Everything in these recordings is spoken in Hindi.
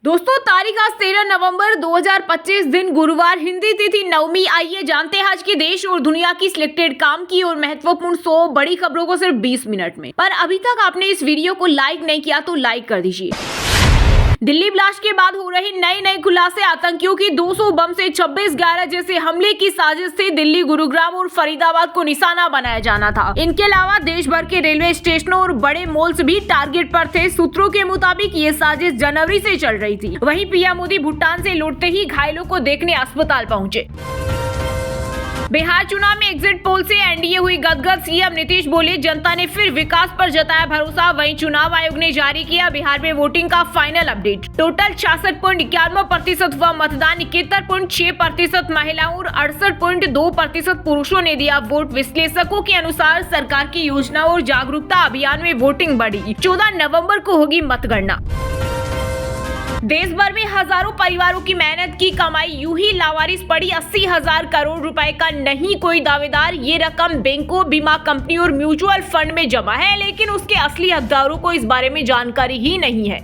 दोस्तों तारीख आज 13 नवंबर 2025 दिन गुरुवार, हिंदी तिथि नवमी। आइए जानते हैं आज की देश और दुनिया की सिलेक्टेड काम की और महत्वपूर्ण 100 बड़ी खबरों को सिर्फ 20 मिनट में। पर अभी तक आपने इस वीडियो को लाइक नहीं किया तो लाइक कर दीजिए। दिल्ली ब्लास्ट के बाद हो रहे नए खुलासे। आतंकियों की 200 बम से 26/11 जैसे हमले की साजिश से दिल्ली, गुरुग्राम और फरीदाबाद को निशाना बनाया जाना था। इनके अलावा देश भर के रेलवे स्टेशनों और बड़े मॉल्स भी टारगेट पर थे। सूत्रों के मुताबिक ये साजिश जनवरी से चल रही थी। वहीं पीएम मोदी भूटान से लौटते ही घायलों को देखने अस्पताल पहुंचे। बिहार चुनाव में एग्जिट पोल से एनडीए हुई गदगद। सीएम नीतीश बोले, जनता ने फिर विकास पर जताया भरोसा। वहीं चुनाव आयोग ने जारी किया बिहार में वोटिंग का फाइनल अपडेट। टोटल 66.91% हुआ मतदान। 71.6% महिलाओं और 68.2% पुरुषों ने दिया वोट। विश्लेषकों के अनुसार सरकार की योजनाओं और जागरूकता अभियान में वोटिंग बढ़ी। 14 नवम्बर को होगी मतगणना। देश भर में हजारों परिवारों की मेहनत की कमाई यूं ही लावारिस पड़ी। 80,000 करोड़ रुपए का नहीं कोई दावेदार। ये रकम बैंकों, बीमा कंपनियों और म्यूचुअल फंड में जमा है, लेकिन उसके असली हकदारों को इस बारे में जानकारी ही नहीं है।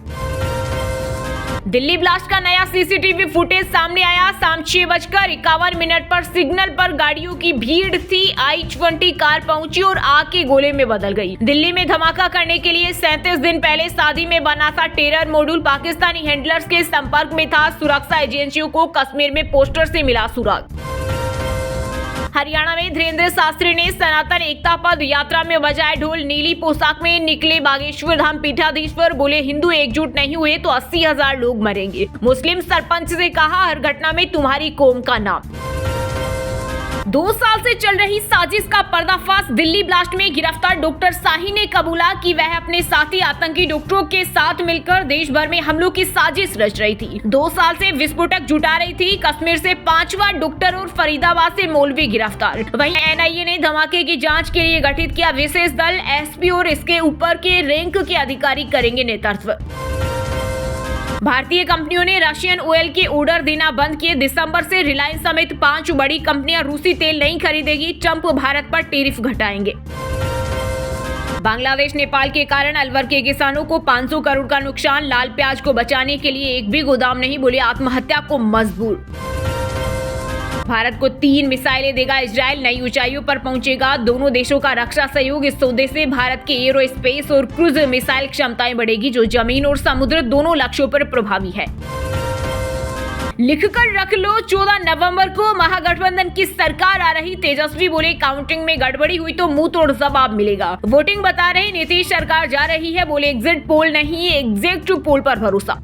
दिल्ली ब्लास्ट का नया सीसीटीवी फुटेज सामने आया। शाम 6:51 पर सिग्नल पर गाड़ियों की भीड़ थी। I-20 कार पहुंची और आग के गोले में बदल गई। दिल्ली में धमाका करने के लिए 37 दिन पहले शादी में बना था टेरर मॉड्यूल। पाकिस्तानी हैंडलर्स के संपर्क में था। सुरक्षा एजेंसियों को कश्मीर में पोस्टर से मिला सुराग। हरियाणा में धीरेन्द्र शास्त्री ने सनातन एकता पद यात्रा में बजाए ढोल। नीली पोशाक में निकले बागेश्वर धाम पीठाधीश्वर। बोले, हिंदू एकजुट नहीं हुए तो 80,000 लोग मरेंगे। मुस्लिम सरपंच से कहा, हर घटना में तुम्हारी कौम का नाम। 2 साल से चल रही साजिश का पर्दाफाश। दिल्ली ब्लास्ट में गिरफ्तार डॉक्टर शाही ने कबूला कि वह अपने साथी आतंकी डॉक्टरों के साथ मिलकर देश भर में हमलों की साजिश रच रही थी। 2 साल से विस्फोटक जुटा रही थी। कश्मीर से 5वां डॉक्टर और फरीदाबाद से मौलवी गिरफ्तार। वहीं एनआईए ने धमाके की जांच के लिए गठित किया विशेष दल। एसपी और इसके ऊपर के रैंक के अधिकारी करेंगे नेतृत्व। भारतीय कंपनियों ने रशियन ऑयल के ऑर्डर देना बंद किए। दिसंबर से रिलायंस समेत 5 बड़ी कंपनियां रूसी तेल नहीं खरीदेगी। ट्रंप भारत पर टैरिफ घटाएंगे। बांग्लादेश नेपाल के कारण अलवर के किसानों को 500 करोड़ का नुकसान। लाल प्याज को बचाने के लिए एक भी गोदाम नहीं, बोले आत्महत्या को मजबूर। भारत को 3 मिसाइलें देगा इजराइल। नई ऊंचाइयों पर पहुंचेगा दोनों देशों का रक्षा सहयोग। इस सौदे से भारत के एरो स्पेस और क्रूज मिसाइल क्षमताएं बढ़ेगी, जो जमीन और समुद्र दोनों लक्ष्यों पर प्रभावी है। लिखकर रख लो, 14 नवंबर को महागठबंधन की सरकार आ रही। तेजस्वी बोले, काउंटिंग में गड़बड़ी हुई तो मुंह तोड़ जवाब मिलेगा। वोटिंग बता रहे नीतीश सरकार जा रही है। बोले, एग्जिट पोल नहीं, एग्जैक्ट पोल पर भरोसा।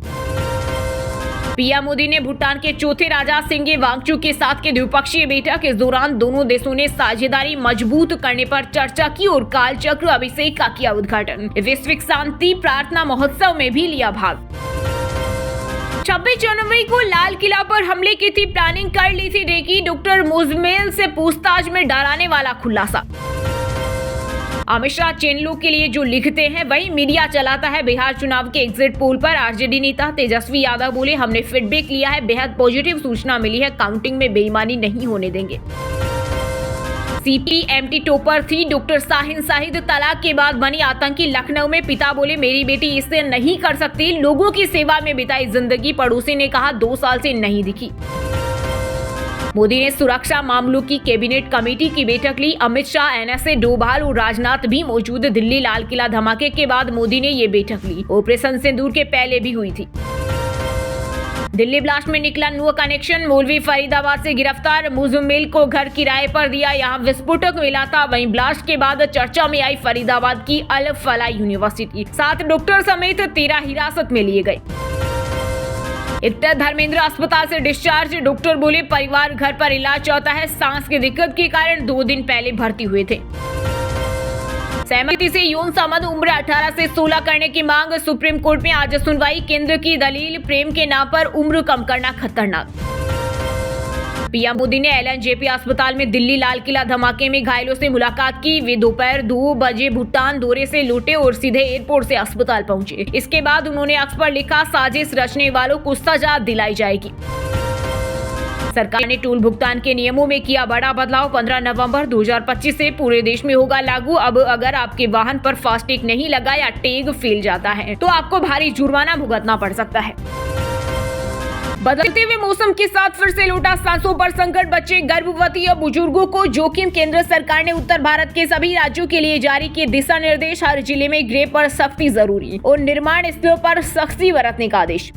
पीएम मोदी ने भूटान के चौथे राजा सिंगे वांगचुक के साथ के द्विपक्षीय बैठक। इस दौरान दोनों देशों ने साझेदारी मजबूत करने पर चर्चा की और कालचक्र अभिषेक का किया उद्घाटन। वैश्विक शांति प्रार्थना महोत्सव में भी लिया भाग। 26 जनवरी को लाल किला पर हमले की थी प्लानिंग, कर ली थी रेकी। डॉक्टर मुजमेल से पूछताछ में डराने वाला खुलासा। अमित शाह चैनलों के लिए जो लिखते हैं वही मीडिया चलाता है। बिहार चुनाव के एग्जिट पोल पर आरजेडी नेता तेजस्वी यादव बोले, हमने फीडबैक लिया है, बेहद पॉजिटिव सूचना मिली है, काउंटिंग में बेईमानी नहीं होने देंगे। सीपीएमटी टॉपर थी डॉक्टर शाहीन शाहिद। तलाक के बाद बनी आतंकी। लखनऊ में पिता बोले, मेरी बेटी इससे नहीं कर सकती। लोगों की सेवा में बिताई जिंदगी। पड़ोसी ने कहा, 2 साल से नहीं दिखी। मोदी ने सुरक्षा मामलों की कैबिनेट कमेटी की बैठक ली। अमित शाह, एनएसए, डोभाल और राजनाथ भी मौजूद। दिल्ली लाल किला धमाके के बाद मोदी ने ये बैठक ली। ऑपरेशन सिंदूर के पहले भी हुई थी। दिल्ली ब्लास्ट में निकला नो कनेक्शन। मौलवी फरीदाबाद से गिरफ्तार। मुजम्मिल को घर किराए पर दिया, यहाँ विस्फोटक मिला था। वहीं ब्लास्ट के बाद चर्चा में आई फरीदाबाद की अल फलाह यूनिवर्सिटी। 7 डॉक्टर समेत 13 हिरासत में लिए गए। इतना धर्मेंद्र अस्पताल से डिस्चार्ज। डॉक्टर बोले, परिवार घर पर इलाज चाहता है। सांस की दिक्कत के कारण 2 दिन पहले भर्ती हुए थे। सहमति से यौन संबंध उम्र 18 से 16 करने की मांग। सुप्रीम कोर्ट में आज सुनवाई। केंद्र की दलील, प्रेम के नाम पर उम्र कम करना खतरनाक। पीएम मोदी ने एलएनजेपी अस्पताल में दिल्ली लाल किला धमाके में घायलों से मुलाकात की। वे दोपहर 2 बजे भूटान दौरे से लौटे और सीधे एयरपोर्ट से अस्पताल पहुंचे। इसके बाद उन्होंने अक्स पर लिखा, साजिश रचने वालों को सजा दिलाई जाएगी। सरकार ने टोल भुगतान के नियमों में किया बड़ा बदलाव। 15 नवंबर 2025 से पूरे देश में होगा लागू। अब अगर आपके वाहन पर फास्टैग नहीं लगा या टैग फेल जाता है तो आपको भारी जुर्माना भुगतना पड़ सकता है। बदलते हुए मौसम के साथ फिर से लौटा सांसों पर संकट। बच्चे, गर्भवती और बुजुर्गों को जोखिम। केंद्र सरकार ने उत्तर भारत के सभी राज्यों के लिए जारी किए दिशा निर्देश। हर जिले में ग्रे पर सख्ती जरूरी और निर्माण स्थलों पर सख्ती बरतने का आदेश।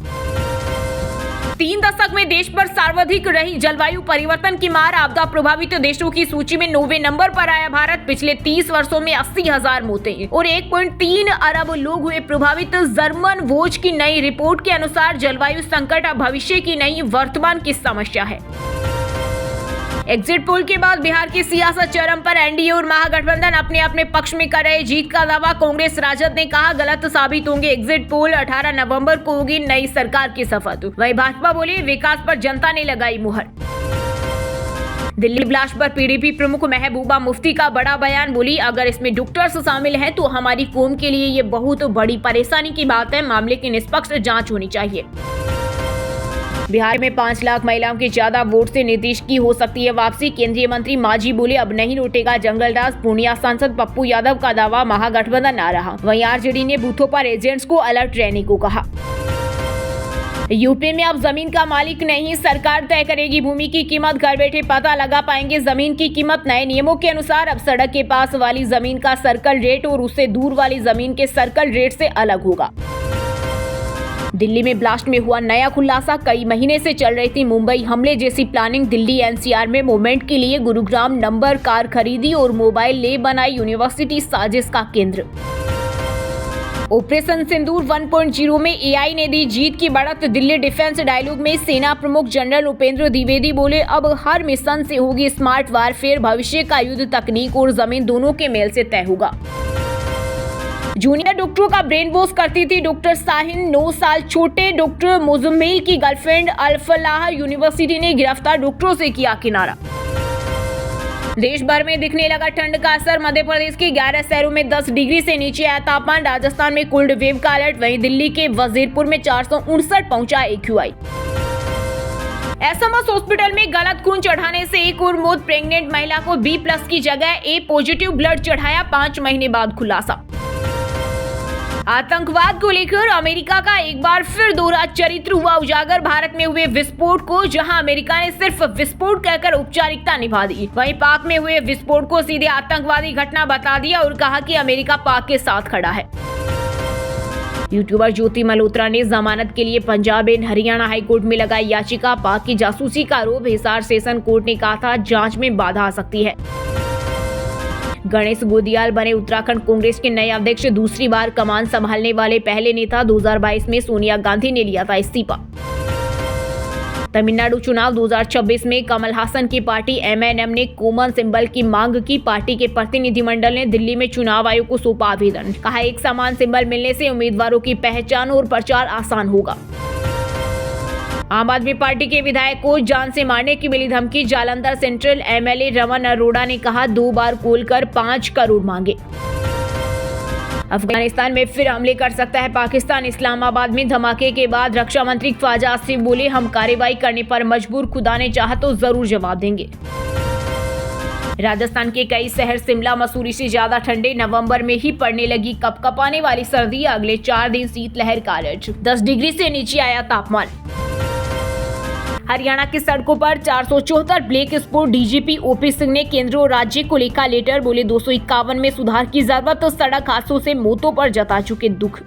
3 दशक में देश पर सर्वाधिक रही जलवायु परिवर्तन की मार। आपदा प्रभावित देशों की सूची में 9वें नंबर पर आया भारत। पिछले 30 वर्षों में 80,000 मौतें और 1.3 अरब लोग हुए प्रभावित। जर्मन वॉच की नई रिपोर्ट के अनुसार जलवायु संकट अब भविष्य की नहीं वर्तमान की समस्या है। एग्जिट पोल के बाद बिहार की सियासत चरम पर। एनडीए और महागठबंधन अपने अपने पक्ष में कर रहे जीत का दावा। कांग्रेस राजद ने कहा गलत साबित होंगे एग्जिट पोल। 18 नवंबर को होगी नई सरकार की शपथ। वहीं भाजपा बोली विकास पर जनता ने लगाई मुहर। दिल्ली ब्लास्ट पर पीडीपी प्रमुख महबूबा मुफ्ती का बड़ा बयान। बोली अगर इसमें डॉक्टर्स शामिल हैं तो हमारी कौम के लिए ये बहुत बड़ी परेशानी की बात है। मामले की निष्पक्ष जांच होनी चाहिए। बिहार में 5 लाख महिलाओं के ज्यादा वोट से नीतीश की हो सकती है वापसी। केंद्रीय मंत्री मांझी बोले अब नहीं लौटेगा जंगल राज। पूर्णिया सांसद पप्पू यादव का दावा महागठबंधन आ रहा। वहीं आरजेडी ने बूथों पर एजेंट्स को अलर्ट रहने को कहा। यूपी में अब जमीन का मालिक नहीं सरकार तय करेगी भूमि की कीमत। घर बैठे पता लगा पाएंगे जमीन की कीमत। नए नियमों के अनुसार अब सड़क के पास वाली जमीन का सर्कल रेट और उससे दूर वाली जमीन के सर्कल रेट से अलग होगा। दिल्ली में ब्लास्ट में हुआ नया खुलासा। कई महीने से चल रही थी मुंबई हमले जैसी प्लानिंग। दिल्ली एनसीआर में मूवमेंट के लिए गुरुग्राम नंबर कार खरीदी और मोबाइल ले बनाई यूनिवर्सिटी साजिश का केंद्र। ऑपरेशन सिंदूर 1.0 में एआई ने दी जीत की बढ़त। दिल्ली डिफेंस डायलॉग में सेना प्रमुख जनरल उपेंद्र द्विवेदी बोले अब हर मिशन से होगी स्मार्ट वारफेयर। भविष्य का युद्ध तकनीक और जमीन दोनों के मेल से तय होगा। जूनियर डॉक्टरों का ब्रेन वॉश करती थी डॉक्टर शाहीन। 9 साल छोटे डॉक्टर मुजम्मिल की गर्लफ्रेंड अल-फलाह यूनिवर्सिटी ने गिरफ्तार डॉक्टरों से किया किनारा। देश भर में दिखने लगा ठंड का असर। मध्य प्रदेश के 11 शहरों में 10 डिग्री से नीचे आया तापमान। राजस्थान में कोल्ड वेव का अलर्ट। वहीं दिल्ली के वजीरपुर में 459 पहुंचा AQI। एसएमएस हॉस्पिटल में गलत खून चढ़ाने से एक और मौत। प्रेग्नेंट महिला को B+ की जगह A पॉजिटिव ब्लड चढ़ाया। 5 महीने बाद खुलासा। आतंकवाद को लेकर अमेरिका का एक बार फिर दोहरा चरित्र हुआ उजागर। भारत में हुए विस्फोट को जहां अमेरिका ने सिर्फ विस्फोट कहकर औपचारिकता निभा दी, वहीं पाक में हुए विस्फोट को सीधे आतंकवादी घटना बता दिया और कहा कि अमेरिका पाक के साथ खड़ा है। यूट्यूबर ज्योति मल्होत्रा ने जमानत के लिए पंजाब एंड हरियाणा हाईकोर्ट में लगाई याचिका। पाक की जासूसी का आरोप। हिसार सेशन कोर्ट ने कहा था जांच में बाधा आ सकती है। गणेश गोदियाल बने उत्तराखंड कांग्रेस के नए अध्यक्ष। दूसरी बार कमान संभालने वाले पहले नेता। 2022 में सोनिया गांधी ने लिया था इस्तीफा। तमिलनाडु चुनाव 2026 में कमल हासन की पार्टी MNM ने कॉमन सिंबल की मांग की। पार्टी के प्रतिनिधिमंडल ने दिल्ली में चुनाव आयोग को सौंपा आवेदन। कहा एक समान सिंबल मिलने से उम्मीदवारों की पहचान और प्रचार आसान होगा। आम आदमी पार्टी के विधायक को जान से मारने की मिली धमकी। जालंधर सेंट्रल MLA रमन अरोड़ा ने कहा 2 बार कॉल कर 5 करोड़ मांगे। अफगानिस्तान में फिर हमले कर सकता है पाकिस्तान। इस्लामाबाद में धमाके के बाद रक्षा मंत्री ख्वाजा आसिफ बोले हम कार्रवाई करने पर मजबूर। खुदा ने चाहा तो जरूर जवाब देंगे। राजस्थान के कई शहर शिमला मसूरी से ज्यादा ठंडे। नवंबर में ही पड़ने लगी कपकपाने वाली सर्दी। अगले 4 दिन शीतलहर का अलर्ट। 10 डिग्री से नीचे आया तापमान। हरियाणा की सड़कों पर 474 black spot. DGP OP Singh ने केंद्र और राज्य को लिखा लेटर। बोले 251 में सुधार की जरूरत। तो सड़क हादसों से मौतों पर जता चुके दुख।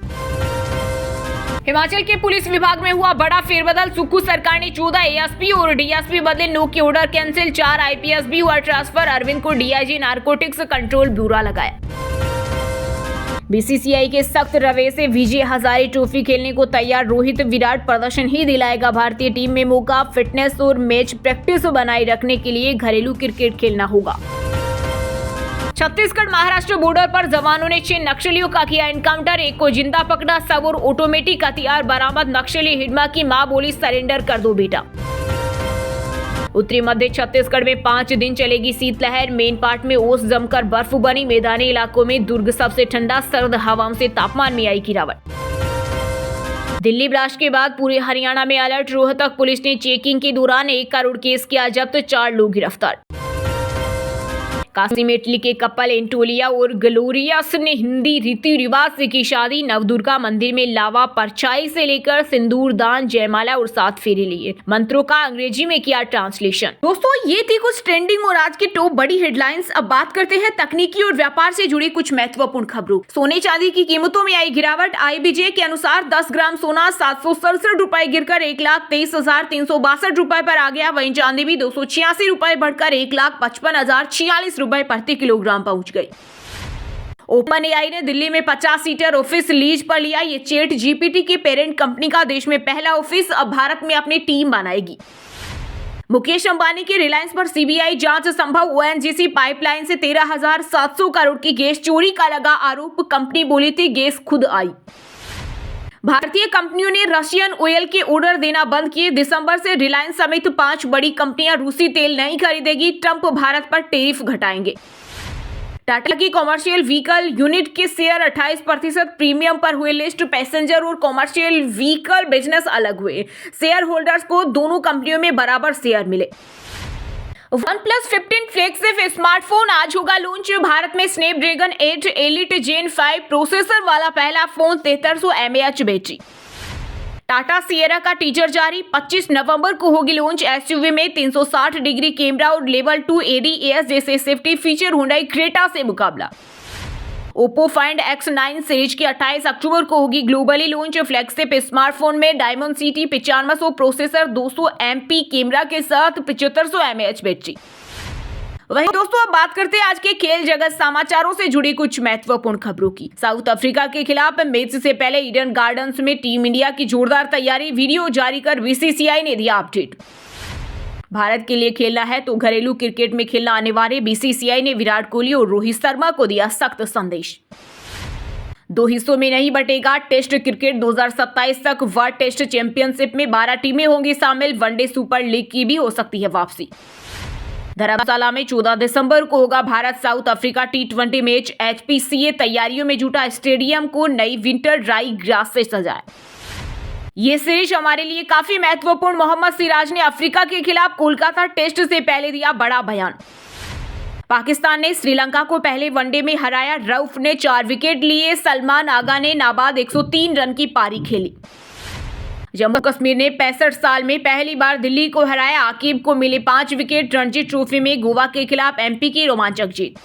हिमाचल के पुलिस विभाग में हुआ बड़ा फेरबदल। सुक्खू सरकार ने 14 ASP और DSP बदले। 9 के ऑर्डर कैंसिल। 4 IPS भी हुआ ट्रांसफर। अरविंद को DIG नारकोटिक्स कंट्रोल ब्यूरो लगाया। BCCI के सख्त रवैये से विजय हजारे ट्रॉफी खेलने को तैयार रोहित। विराट प्रदर्शन ही दिलाएगा भारतीय टीम में मौका। फिटनेस और मैच प्रैक्टिस बनाए रखने के लिए घरेलू क्रिकेट खेलना होगा। छत्तीसगढ़ महाराष्ट्र बॉर्डर पर जवानों ने 6 नक्सलियों का किया एनकाउंटर। एक को जिंदा पकड़ा। सब और ऑटोमेटिक हथियार बरामद। नक्सली हिडमा की मां बोली सरेंडर कर दो बेटा। उत्तरी मध्य छत्तीसगढ़ में 5 दिन चलेगी शीतलहर। मेन पार्ट में ओस जमकर बर्फ बनी। मैदानी इलाकों में दुर्ग सबसे ठंडा। सर्द हवाओं से तापमान में आई गिरावट। दिल्ली ब्लास्ट के बाद पूरे हरियाणा में अलर्ट। रोहतक पुलिस ने चेकिंग के दौरान 1 करोड़ केस किया जब्त। 4 लोग गिरफ्तार। कासिम इटली के कपल एंटोलिया और ग्लोरियस ने हिंदी रीति रिवाज से की शादी। नवदुर्गा मंदिर में लावा परछाई से लेकर सिंदूर दान, जयमाला और 7 फेरे लिए। मंत्रों का अंग्रेजी में किया ट्रांसलेशन। दोस्तों, ये थी कुछ ट्रेंडिंग और आज की टॉप बड़ी हेडलाइंस। अब बात करते हैं तकनीकी और व्यापार से जुड़ी कुछ महत्वपूर्ण खबरों। सोने चांदी की कीमतों में आई गिरावट। IBJ के अनुसार 10 ग्राम सोना 767 रुपए गिरकर 1,23,362 रुपए पर आ गया। वहीं चांदी भी 286 रुपए बढ़कर 1,55,046 रुपए प्रति किलोग्राम पहुंच गई। OpenAI ने दिल्ली में 50 सीटर ऑफिस लीज पर लिया। ये ChatGPT की पेरेंट कंपनी का देश में पहला ऑफिस अब भारत में अपनी टीम बनाएगी। मुकेश अंबानी की रिलायंस पर CBI जांच संभव। ONGC पाइपलाइन से 13,700 करोड़ की गैस चोरी का लगा आरोप। कंपनी बोली थी गैस खुद आई। भारतीय कंपनियों ने रशियन ऑयल के ऑर्डर देना बंद किए। दिसंबर से रिलायंस समेत 5 बड़ी कंपनियां रूसी तेल नहीं खरीदेगी। ट्रंप भारत पर टैरिफ घटाएंगे। टाटा की कॉमर्शियल व्हीकल यूनिट के शेयर 28% प्रीमियम पर हुए लिस्ट। पैसेंजर और कॉमर्शियल व्हीकल बिजनेस अलग हुए। शेयर होल्डर्स को दोनों कंपनियों में बराबर शेयर मिले। OnePlus 15 फ्लैगशिप स्मार्टफोन आज होगा लॉन्च। भारत में स्नैपड्रैगन 8 एलिट जेन 5 प्रोसेसर वाला पहला phone, 7300 mAh battery. Tata Sierra का टीजर जारी। 25 नवंबर को होगी लॉन्च। SUV में 360 डिग्री कैमरा और लेवल 2 ADAS जैसे सेफ्टी फीचर। हुंडई क्रेटा से मुकाबला। ओप्पो फाइंड X9 सीरीज की 28 अक्टूबर को होगी ग्लोबली लॉन्च। फ्लैगशिप स्मार्टफोन में डायमेंसिटी 9500 प्रोसेसर, 200 MP कैमरा के साथ 7500 mAh बैटरी। वहीं दोस्तों, अब बात करते हैं आज के खेल जगत समाचारों से जुड़ी कुछ महत्वपूर्ण खबरों की। साउथ अफ्रीका के खिलाफ मैच से पहले ईडन गार्डन्स में टीम इंडिया की जोरदार तैयारी। वीडियो जारी कर BCCI ने दिया अपडेट। भारत के लिए खेलना है तो घरेलू क्रिकेट में खेलना अनिवार्य। BCCI ने विराट कोहली और रोहित शर्मा को दिया सख्त संदेश। 2 हिस्सों में नहीं बटेगा टेस्ट क्रिकेट। 2027 तक वर्ल्ड टेस्ट चैंपियनशिप में 12 टीमें होंगी शामिल। वनडे सुपर लीग की भी हो सकती है वापसी। धर्मशाला में 14 दिसंबर को होगा Bharat south Africa T20 match. HPCA तैयारियों में जुटा। स्टेडियम को नई विंटर ड्राई ग्रास से सजाया। ये सीरीज हमारे लिए काफी महत्वपूर्ण। मोहम्मद सिराज ने अफ्रीका के खिलाफ कोलकाता टेस्ट से पहले दिया बड़ा बयान। पाकिस्तान ने श्रीलंका को पहले वनडे में हराया। रऊफ ने 4 विकेट लिए। सलमान आगा ने नाबाद 103 रन की पारी खेली। जम्मू कश्मीर ने 65 साल में पहली बार दिल्ली को हराया। आकिब को मिले 5 विकेट। रणजी ट्रॉफी में गोवा के खिलाफ MP की रोमांचक जीत।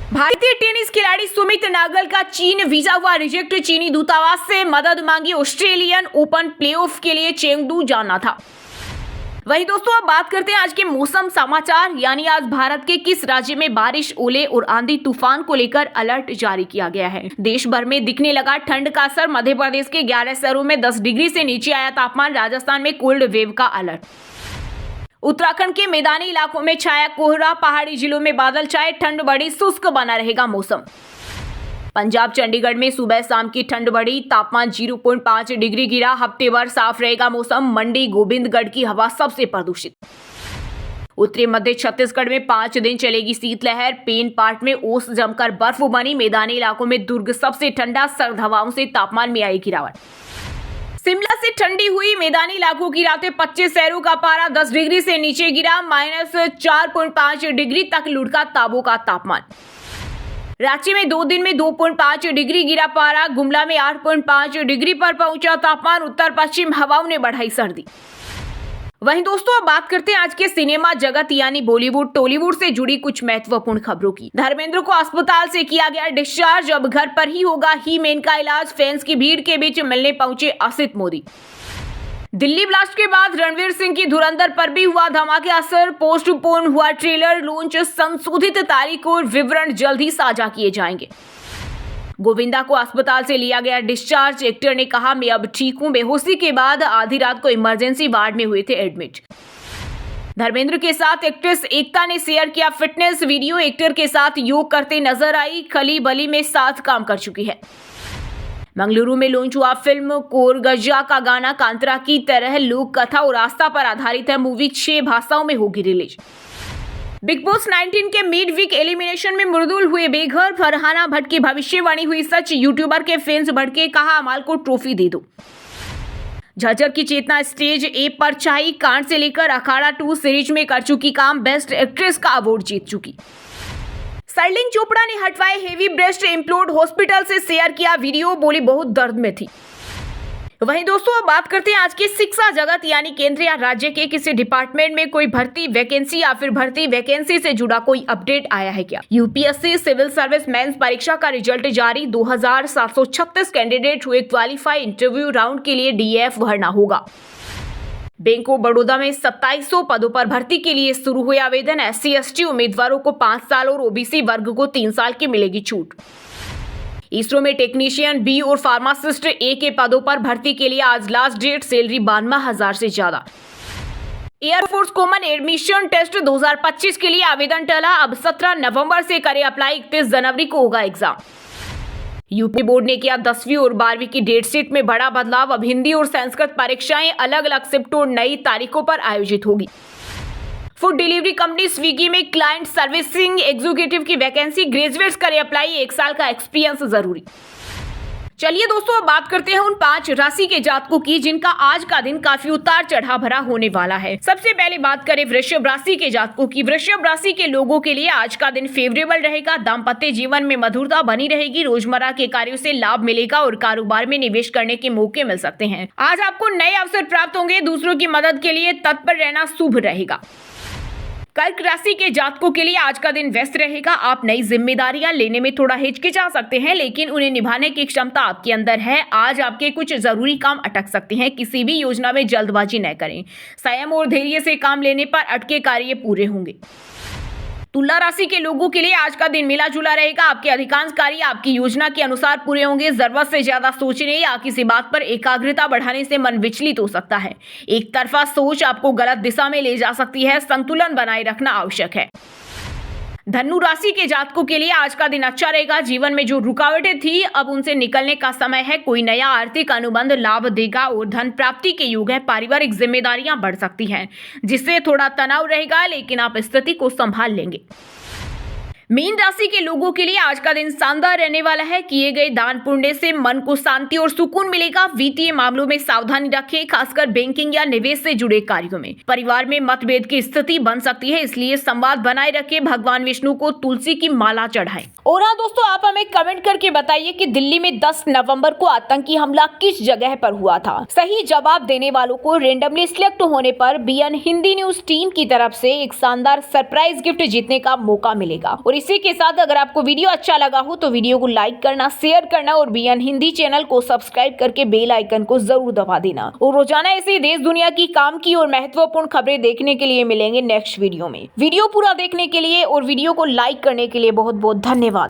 भारतीय टेनिस खिलाड़ी सुमित नागल का चीन वीजा हुआ रिजेक्ट। चीनी दूतावास से मदद मांगी। ऑस्ट्रेलियन ओपन प्लेऑफ के लिए चेंगडू जाना था। वहीं दोस्तों, अब बात करते हैं आज के मौसम समाचार। यानी आज भारत के किस राज्य में बारिश, ओले और आंधी तूफान को लेकर अलर्ट जारी किया गया है। देश भर में दिखने लगा ठंड का असर। मध्य प्रदेश के 11 शहरों में 10 डिग्री से नीचे आया तापमान। राजस्थान में कोल्ड वेव का अलर्ट। उत्तराखंड के मैदानी इलाकों में छाया कोहरा। पहाड़ी जिलों में बादल छाए। ठंड बढ़ी, शुष्क बना रहेगा मौसम। पंजाब चंडीगढ़ में सुबह शाम की ठंड बढ़ी। तापमान 0.5 डिग्री गिरा। हफ्ते भर साफ रहेगा मौसम। मंडी गोविंदगढ़ की हवा सबसे प्रदूषित। उत्तरी मध्य छत्तीसगढ़ में 5 दिन चलेगी शीतलहर। पेन पार्ट में ओस जमकर बर्फ बनी। मैदानी इलाकों में दुर्ग सबसे ठंडा। सर्द हवाओं से तापमान में आई गिरावट। शिमला से ठंडी हुई मैदानी इलाकों की रातें। 25 शहरों का पारा 10 डिग्री से नीचे गिरा। -4.5 डिग्री तक लुढ़का ताबो का तापमान। रांची में 2 दिन में 2.5 डिग्री गिरा पारा। गुमला में 8.5 डिग्री पर पहुंचा तापमान। उत्तर पश्चिम हवाओं ने बढ़ाई सर्दी। वहीं दोस्तों, अब बात करते हैं आज के सिनेमा जगत यानी बॉलीवुड टॉलीवुड से जुड़ी कुछ महत्वपूर्ण खबरों की। धर्मेंद्र को अस्पताल से किया गया डिस्चार्ज। अब घर पर ही होगा ही मैन का इलाज। फैंस की भीड़ के बीच मिलने पहुंचे असित मोदी। दिल्ली ब्लास्ट के बाद रणवीर सिंह की धुरंधर पर भी हुआ धमाके असर। पोस्टपोन हुआ ट्रेलर लॉन्च। संशोधित तारीख और विवरण जल्द ही साझा किए जाएंगे। गोविंदा को अस्पताल से लिया गया डिस्चार्ज। एक्टर ने कहा, मैं अब ठीक हूं। बेहोशी के बाद आधी रात को इमरजेंसी वार्ड में हुए थे एडमिट। धर्मेंद्र के साथ एक्ट्रेस एकता ने शेयर किया फिटनेस वीडियो। एक्टर के साथ योग करते नजर आई। खली बली में साथ काम कर चुकी है। मंगलुरु में लॉन्च हुआ फिल्म कोरगज्जा का गाना कांतरा की तरह लोक कथा और आस्था पर आधारित है। मूवी 6 भाषाओं में होगी रिलीज। बिग बॉस 19 के मिड वीक एलिमिनेशन में मृदुल हुए बेघर। फरहाना भट्ट की भविष्यवाणी हुई सच। यूट्यूबर के फैंस भड़के, कहा अमाल को ट्रॉफी दे दो। झज्जर की चेतना स्टेज ए पर छाई। कांड से लेकर अखाड़ा 2 सीरीज में कर चुकी काम। बेस्ट एक्ट्रेस का अवार्ड जीत चुकी। शर्लिन चोपड़ा ने हटवाए हेवी ब्रेस्ट इम्प्लांट, हॉस्पिटल से शेयर किया वीडियो, बोली बहुत दर्द में थी। वहीं दोस्तों अब बात करते हैं आज के शिक्षा जगत यानी केंद्र या राज्य के किसी डिपार्टमेंट में कोई भर्ती वैकेंसी या फिर भर्ती वैकेंसी से जुड़ा कोई अपडेट आया है क्या। यूपीएससी सिविल सर्विस मेंस परीक्षा का रिजल्ट जारी, 2736 कैंडिडेट हुए क्वालिफाई, इंटरव्यू राउंड के लिए डीएफ भरना होगा। बैंक ऑफ बड़ौदा में 2700 पदों पर भर्ती के लिए शुरू हुए आवेदन, SC/ST उम्मीदवारों को 5 साल और ओबीसी वर्ग को 3 साल की मिलेगी छूट। इसरो में टेक्नीशियन बी और फार्मासिस्ट ए के पदों पर भर्ती के लिए आज लास्ट डेट, सैलरी 92,000 से ज्यादा। एयरफोर्स कॉमन एडमिशन टेस्ट 2025 के लिए आवेदन टला, अब 17 नवंबर से करे अप्लाई, 31 जनवरी को होगा एग्जाम। यूपी बोर्ड ने किया 10वीं और 12वीं की डेट शीट में बड़ा बदलाव, अब हिंदी और संस्कृत परीक्षाएं अलग अलग शिफ्ट और नई तारीखों पर आयोजित होगी। फूड डिलीवरी कंपनी स्विगी में क्लाइंट सर्विसिंग एग्जीक्यूटिव की वैकेंसी, ग्रेजुएट्स करे अप्लाई, 1 साल का एक्सपीरियंस जरूरी। चलिए दोस्तों अब बात करते हैं उन 5 राशि के जातकों की जिनका आज का दिन काफी उतार चढ़ाव भरा होने वाला है। सबसे पहले बात करें वृषभ राशि के जातकों की। वृषभ राशि के लोगों के लिए आज का दिन फेवरेबल रहेगा, दाम्पत्य जीवन में मधुरता बनी रहेगी, रोजमर्रा के कार्यों से लाभ मिलेगा और कारोबार में निवेश करने के मौके मिल सकते हैं। आज आपको नए अवसर प्राप्त होंगे, दूसरों की मदद के लिए तत्पर रहना शुभ रहेगा। कर्क राशि के जातकों के लिए आज का दिन व्यस्त रहेगा, आप नई जिम्मेदारियां लेने में थोड़ा हिचकिचा सकते हैं लेकिन उन्हें निभाने की क्षमता आपके अंदर है। आज आपके कुछ जरूरी काम अटक सकते हैं, किसी भी योजना में जल्दबाजी न करें, संयम और धैर्य से काम लेने पर अटके कार्य पूरे होंगे। तुला राशि के लोगों के लिए आज का दिन मिला जुला रहेगा, आपके अधिकांश कार्य आपकी योजना के अनुसार पूरे होंगे। जरूरत से ज्यादा सोचने या किसी बात पर एकाग्रता बढ़ाने से मन विचलित हो सकता है, एक तरफा सोच आपको गलत दिशा में ले जा सकती है, संतुलन बनाए रखना आवश्यक है। धनु राशि के जातकों के लिए आज का दिन अच्छा रहेगा, जीवन में जो रुकावटें थी अब उनसे निकलने का समय है, कोई नया आर्थिक अनुबंध लाभ देगा और धन प्राप्ति के योग है। पारिवारिक जिम्मेदारियां बढ़ सकती हैं जिससे थोड़ा तनाव रहेगा लेकिन आप स्थिति को संभाल लेंगे। मीन राशि के लोगों के लिए आज का दिन शानदार रहने वाला है, किए गए दान पुण्य से मन को शांति और सुकून मिलेगा। वित्तीय मामलों में सावधानी रखें, खासकर बैंकिंग या निवेश से जुड़े कार्यों में। परिवार में मतभेद की स्थिति बन सकती है, इसलिए संवाद बनाए रखें। भगवान विष्णु को तुलसी की माला चढ़ाएं। और हाँ दोस्तों, आप हमें कमेंट करके बताइए कि दिल्ली में 10 नवंबर को आतंकी हमला किस जगह पर हुआ था। सही जवाब देने वालों को रेंडमली सिलेक्ट होने पर बीएन हिंदी न्यूज टीम की तरफ से एक शानदार सरप्राइज गिफ्ट जीतने का मौका मिलेगा। और इसी के साथ अगर आपको वीडियो अच्छा लगा हो तो वीडियो को लाइक करना, शेयर करना और बीएन हिंदी चैनल को सब्सक्राइब करके बेल आइकन को जरूर दबा देना। और रोजाना ऐसे देश दुनिया की काम की और महत्वपूर्ण खबरें देखने के लिए मिलेंगे नेक्स्ट वीडियो में। वीडियो पूरा देखने के लिए और वीडियो को लाइक करने के लिए बहुत बहुत धन्यवाद।